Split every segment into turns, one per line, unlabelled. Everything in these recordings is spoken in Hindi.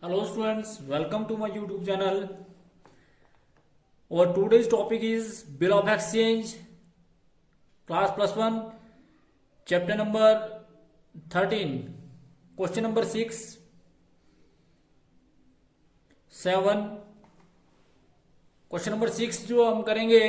Hello students, welcome to my YouTube channel. Our today's topic is Bill of Exchange, class +1, chapter number 13, question number 6, 7. Question number 6 जो हम करेंगे,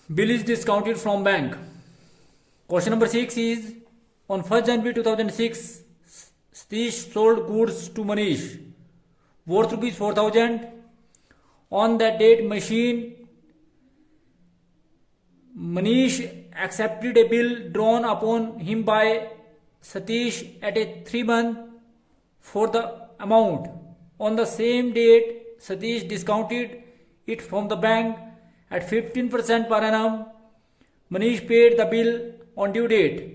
bill is discounted from bank. Question number 6 is, on 1st January 2006, Satish sold goods to Manish worth rupees 4,000. On that date, Manish accepted a bill drawn upon him by Satish at a 3-month for the amount. On the same date, Satish discounted it from the bank at 15% per annum. Manish paid the bill on due date.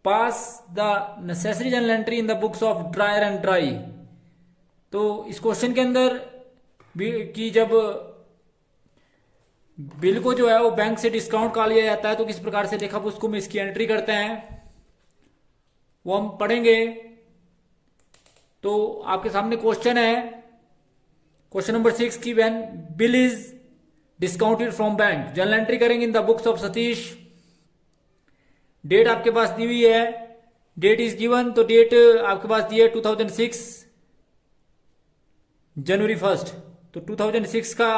Pass the necessary journal entry in the books of dryer and dry. तो इस क्वेश्चन के अंदर कि जब बिल को जो है वो बैंक से डिस्काउंट का लिया जाता है तो किस प्रकार से लेखा पुस्तकों में इसकी एंट्री करते हैं वो हम पढ़ेंगे। तो आपके सामने क्वेश्चन है, क्वेश्चन नंबर 6 की when bill is discounted from bank, journal entry करेंगे in the books of Satish. Date आपके पास दी हुई है, डेट इज गिवन, तो डेट आपके पास दी है 2006 जनवरी 1। तो 2006 का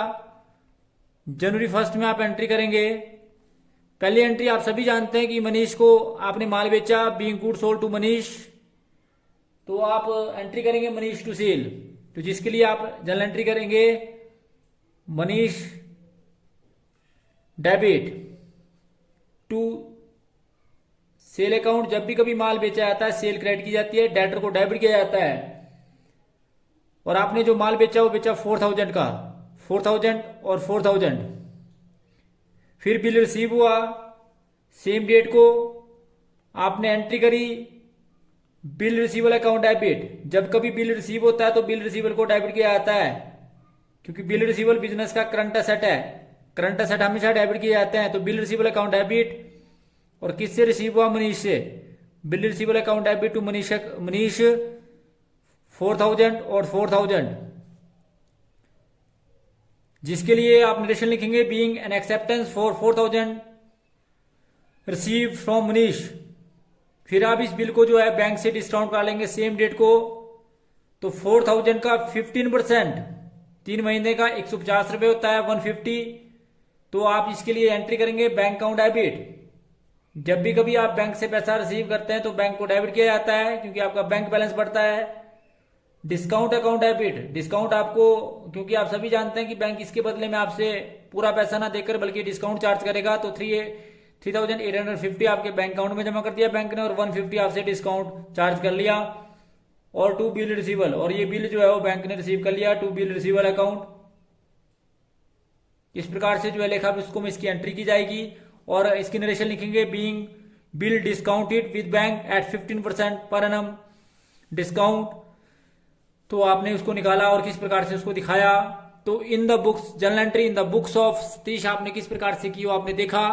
जनवरी 1 में आप एंट्री करेंगे। पहली एंट्री आप सभी जानते हैं कि मनीष को आपने माल बेचा, being good sold to Manish, तो आप एंट्री करेंगे मनीष टू सेल। तो जिसके लिए आप जर्नल एंट्री करेंगे Manish debit to sale account. जब भी कभी माल बेचा जाता है सेल क्रेडिट की जाती है, डेटर को डेबिट किया जाता है। और आपने जो माल बेचा वो बेचा 4,000 का, 4,000 और 4,000। फिर बिल रिसीव हुआ, सेम डेट को आपने एंट्री करी बिल रिसीवल अकाउंट डेबिट। जब कभी बिल रिसीव होता है तो बिल रिसीवल को डेबिट किया जाता है, क्योंकि बिल रिसीवल बिजनेस का करंट एसेट है, करंट एसेट हमेशा डेबिट किए जाते हैं। तो बिल रिसीवल अकाउंट डेबिट, और किससे रिसीव हुआ? मनीष से। Bill receivable account debit to Manish 4,000 और 4,000, जिसके लिए आप नरेशन लिखेंगे being an acceptance for 4,000 receive from Manish. फिर आप इस बिल को जो है बैंक से डिस्काउंट करा लेंगे सेम डेट को। तो 4,000 का 15% 3 महीने का 150 रुपए होता है, 150। तो आप इसके लिए एंट्री करेंगे बैंक अकाउंट डेबिट। जब भी कभी आप बैंक से पैसा रिसीव करते हैं तो बैंक को डेबिट किया जाता है, क्योंकि आपका बैंक बैलेंस बढ़ता है। डिस्काउंट अकाउंट डेबिट, डिस्काउंट आपको, क्योंकि आप सभी जानते हैं कि बैंक इसके बदले में आपसे पूरा पैसा ना देकर बल्कि डिस्काउंट चार्ज करेगा। तो 3,850 आपके बैंक अकाउंट में जमा कर दिया बैंक ने, और 150 आपसे डिस्काउंट चार्ज कर लिया। और टू बिल रिसीवल, और ये बिल जो है वो बैंक ने रिसीव कर लिया टू बिल रिसीवल अकाउंट। इस प्रकार से जो है लेखा पुस्तकों में इसकी एंट्री की जाएगी। और इसकी नरेशन लिखेंगे being bill discounted with bank at 15% per annum discount. तो आपने उसको निकाला और किस प्रकार से उसको दिखाया। तो इन the books, journal entry in the books of Satish आपने किस प्रकार से की वो आपने देखा।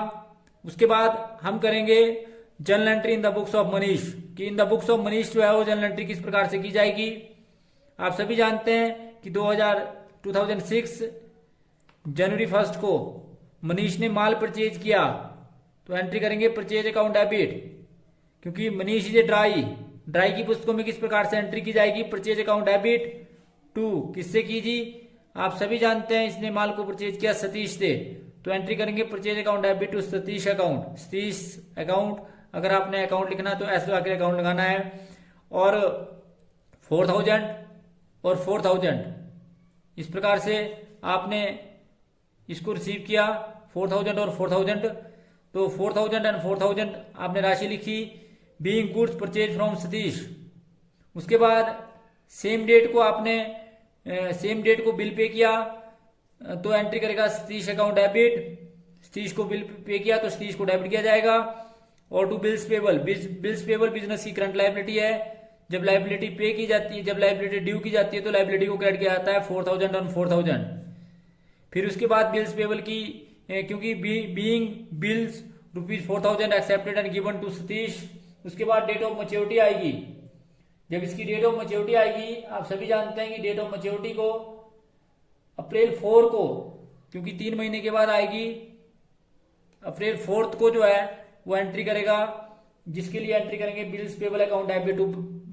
उसके बाद हम करेंगे journal entry in the books of Manish, कि in the books of Manish जो है वो जर्नल एंट्री किस प्रकार से की जाएगी। आप सभी जानते हैं कि 2006 जनवरी 1 को मनीष ने माल परचेज किया, तो एंट्री करेंगे परचेज अकाउंट डेबिट, क्योंकि मनीष इज ड्राई की पुस्तकों में किस प्रकार से एंट्री की जाएगी परचेज अकाउंट डेबिट टू, किससे की जी, आप सभी जानते हैं इसने माल को परचेज किया सतीश से। तो एंट्री करेंगे purchase account debit to Satish account, Satish account. अगर आपने अकाउंट लिखना तो ऐसे आकर अकाउंट लगाना है। और 4,000 और 4,000 इस प्रकार से आपने इसको रिसीव किया, 4,000 और 4,000। तो 4,000 एंड 4,000 आपने राशि लिखी being goods purchase from Satish. उसके बाद सेम डेट को आपने सेम डेट को बिल पे किया, तो एंट्री करेगा सतीश अकाउंट डेबिट। सतीश को बिल पे किया तो सतीश को डेबिट किया जाएगा। और to bills payable, bills payable business की करंट लायबिलिटी है। जब लायबिलिटी पे की जाती है, जब लायबिलिटी ड्यू की जाती है तो लायबिलिटी को क्रेडिट किया जाता है 4,000 और 4,000। फिर उसके बाद बिल्स पेबल की, क्योंकि being bills rupees 4,000 accepted and given to Satish, उसके बाद डेट ऑफ मैच्योरिटी आएगी जब इसकी डेट ऑफ मैच्योरिटी आएगी, आप सभी जानते हैं कि डेट ऑफ मैच्योरिटी को अप्रैल 4 को, क्योंकि 3 महीने के बाद आएगी, अप्रैल 4 को जो है वो एंट्री करेगा, जिसके लिए एंट्री करेंगे bills payable account debit to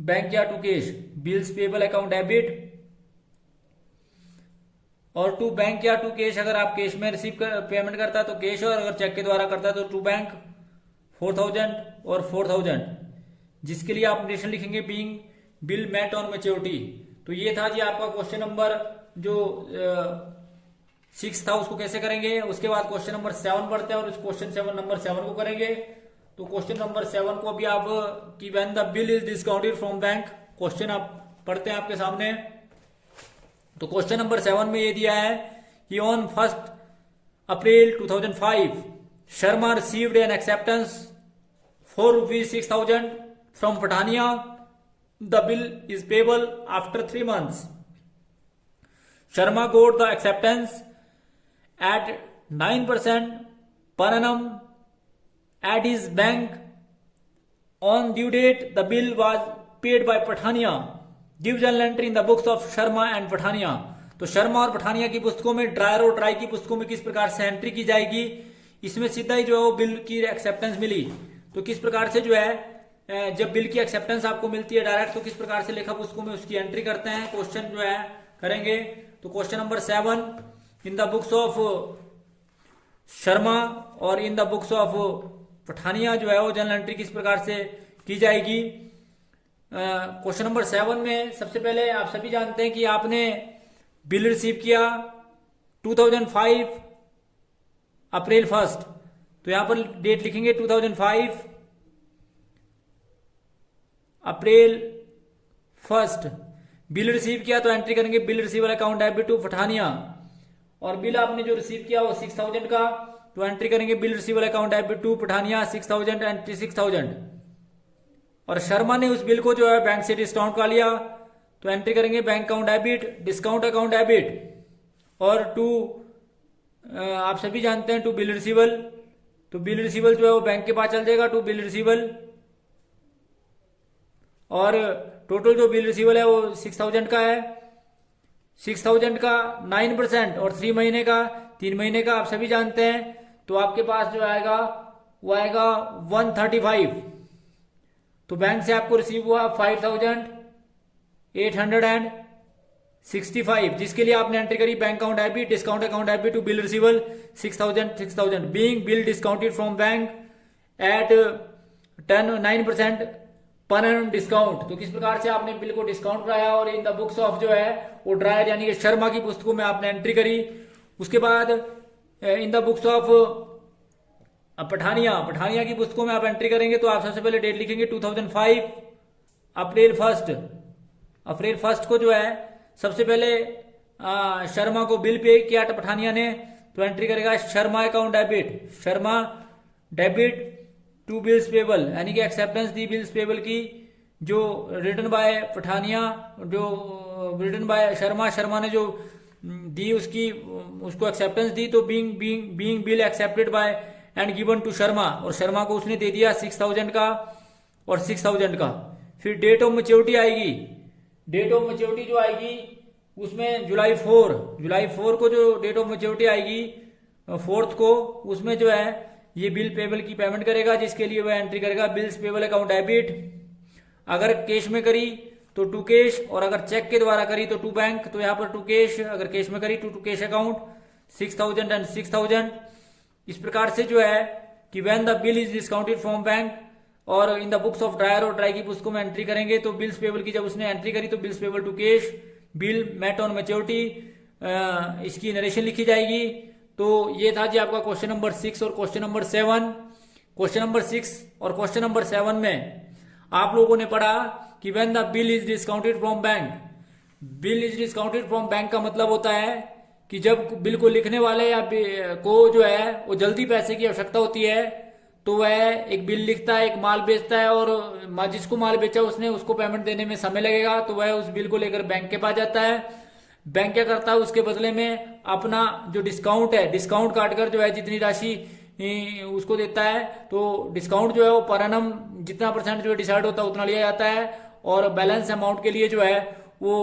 bank या to cash, bills payable account debit और टू बैंक या टू कैश। अगर आप कैश में रिसीव पेमेंट करता है तो कैश, और अगर चेक के द्वारा करता है तो टू बैंक 4000 और 4000, जिसके लिए आप नरेशन लिखेंगे being bill met on maturity. तो ये था जी आपका क्वेश्चन नंबर जो 6 था, उसको कैसे करेंगे। उसके बाद क्वेश्चन नंबर 7 पढ़ते हैं और इस क्वेश्चन नंबर 7 को करेंगे। तो क्वेश्चन नंबर 7 को अभी आप कि when the bill is discounted from bank, question आप पढ़ते हैं आपके सामने। तो क्वेश्चन नंबर 7 में ये दिया है कि on 1 April 2005 Sharma received an acceptance for ₹6,000 from Patania. The bill is payable after 3 months. Sharma got the acceptance at 9% per annum at his bank. On due date, the bill was paid by Patania. Give journal entry in the books of Sharma and Patania. तो शर्मा और पठानिया की पुस्तकों में, ड्रायर और ड्राई की पुस्तकों में किस प्रकार से एंट्री की जाएगी। इसमें सीधा ही जो है वो बिल की एक्सेप्टेंस मिली, तो किस प्रकार से जो है जब बिल की एक्सेप्टेंस आपको मिलती है डायरेक्ट, तो किस प्रकार से लेखा पुस्तकों में उसकी एंट्री करते हैं, क्वेश्चन जो है करेंगे। तो question number 7, in the books of Sharma और in the books of Pathania जो है वो जनरल एंट्री किस प्रकार से की जाएगी। क्वेश्चन नंबर 7 में सबसे पहले आप सभी जानते हैं कि आपने बिल रिसीव किया 2005 अप्रैल 1, तो यहां पर डेट लिखेंगे 2005 अप्रैल 1। बिल रिसीव किया तो एंट्री करेंगे bill receiver account debit to Pathania, और बिल आपने जो रिसीव किया वो 6000 का, तो एंट्री करेंगे bill receiver account debit to Pathania 6000 entry 6000। और शर्मा ने उस बिल को जो है बैंक से डिस्काउंट का लिया, तो एंट्री करेंगे bank account debit, discount account debit, और टू आप सभी जानते हैं टू बिल रिसीवल, तो बिल रिसीवल जो है वो बैंक के पास चल जाएगा टू बिल रिसीवल, और टोटल जो बिल रिसीवल है वो 6000 का है। 6000 का 9% और 3 महीने का 3 महीने का आप सभी जानते हैं, तो आपके पास जो आएगा वो आएगा 135। तो बैंक से आपको रिसीव हुआ 5865, जिसके लिए आपने एंट्री करी bank account debit, discount account debit to bill receivable 6000 being bill discounted from bank at 9% per annum discount. तो किस प्रकार से आपने बिल को डिस्काउंट कराया, और इन द बुक्स ऑफ जो है वो ड्रायर यानी कि शर्मा की पुस्तकों में आपने एंट्री करी। उसके बाद इन द बुक्स ऑफ पठानिया की पुस्तकों में आप एंट्री करेंगे, तो आप सबसे पहले डेट लिखेंगे 2005 अप्रैल 1 को जो है सबसे पहले शर्मा को बिल पे किया पठानिया ने, तो एंट्री करेगा Sharma account debit, Sharma debit to bills payable, यानी कि एक्सेप्टेंस दी बिल्स पेबल की जो रिटन बाय पठानिया, जो रिटन बाय शर्मा ने जो दी उसको एक्सेप्टेंस दी, तो being bill accepted by and given to Sharma, और शर्मा को उसने दे दिया 6000 का और 6000 का। फिर डेट ऑफ मैच्योरिटी आएगी, डेट ऑफ मैच्योरिटी जो आएगी उसमें जुलाई 4 को जो डेट ऑफ मैच्योरिटी आएगी 4 को, उसमें जो है ये बिल पेबल की पेमेंट करेगा, जिसके लिए वह एंट्री करेगा बिल्स पेबल अकाउंट डेबिट। अगर कैश में करी तो टू कैश, और अगर चेक के द्वारा करी तो टू बैंक, तो यहाँ पर टू कैश, अगर कैश में करी तो टू कैश अकाउंट 6000 एंड 6000। इस प्रकार से जो है कि when the bill is discounted from bank, और in the books of Dryer और ड्राई की पुस्तकों में एंट्री करेंगे, तो बिल्स पेबल की जब उसने एंट्री करी तो bills payable to cash, bill met on maturity, इसकी नरेशन लिखी जाएगी। तो ये था जी आपका क्वेश्चन नंबर 6 और क्वेश्चन नंबर 7। क्वेश्चन नंबर 6 और क्वेश्चन नंबर 7 में आप लोगों ने पढ़ा कि when the bill is discounted from bank, bill is discounted from bank का मतलब होता है कि जब बिल को लिखने वाले या को जो है वो जल्दी पैसे की आवश्यकता होती है, तो वह एक बिल लिखता है, एक माल बेचता है, और जिसको माल बेचा उसको पेमेंट देने में समय लगेगा, तो वह उस बिल को लेकर बैंक के पास जाता है। बैंक क्या करता है, उसके बदले में अपना जो डिस्काउंट है, डिस्काउंट काटकर जो है जितनी राशि उसको देता है, तो डिस्काउंट जो है वो पर एनम जितना % जो डिसाइड होता है उतना लिया जाता है, और बैलेंस अमाउंट के लिए जो है वो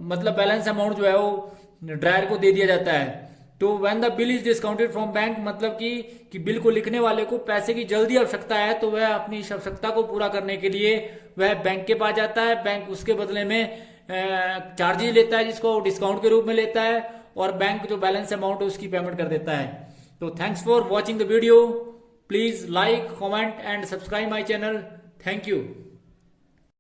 मतलब बैलेंस अमाउंट जो है वो ड्रायर को दे दिया जाता है। तो when the bill is discounted from bank, मतलब कि बिल को लिखने वाले को पैसे की जल्दी आवश्यकता है, तो वह अपनी इस आवश्यकता को पूरा करने के लिए वह बैंक के पास जाता है। बैंक उसके बदले में चार्जेस लेता है जिसको डिस्काउंट के रूप में लेता है, और बैंक जो बैलेंस अमाउंट है उसकी पेमेंट कर देता है। तो thanks for watching the video. Please like, comment and subscribe my channel. Thank you.